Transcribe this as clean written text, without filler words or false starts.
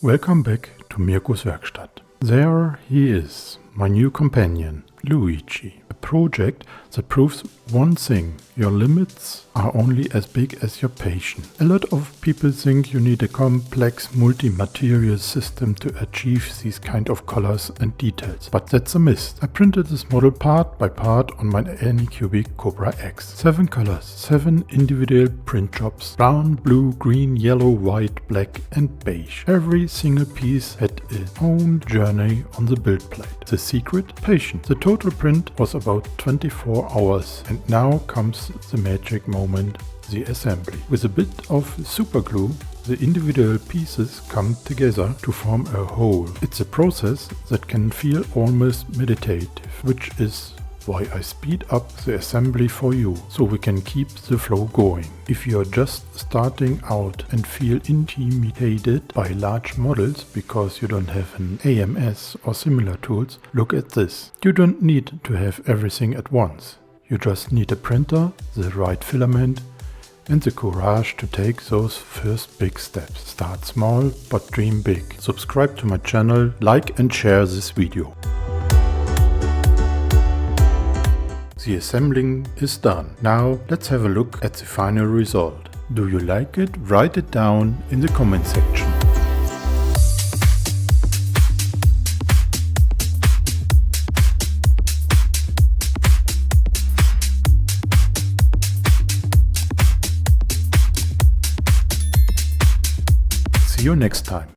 Welcome back to Mirko's Werkstatt. There he is, my new companion, Luigi. A project that proves one thing: your limits are only as big as your patience. A lot of people think you need a complex multi-material system to achieve these kind of colors and details, but that's a myth. I printed this model part by part on my Anycubic Kobra X. 7 colors, 7 individual print jobs: brown, blue, green, yellow, white, black and beige. Every single piece had its own journey on the build plate. The secret? Patience. The total print was about 24 hours, and now comes the magic moment, the assembly. With a bit of super glue, the individual pieces come together to form a whole. It's a process that can feel almost meditative, which is why I speed up the assembly for you, so we can keep the flow going. If you're just starting out and feel intimidated by large models because you don't have an AMS or similar tools, look at this. You don't need to have everything at once. You just need a printer, the right filament, and the courage to take those first big steps. Start small, but dream big. Subscribe to my channel, like and share this video. The assembling is done. Now let's have a look at the final result. Do you like it? Write it down in the comment section. See you next time.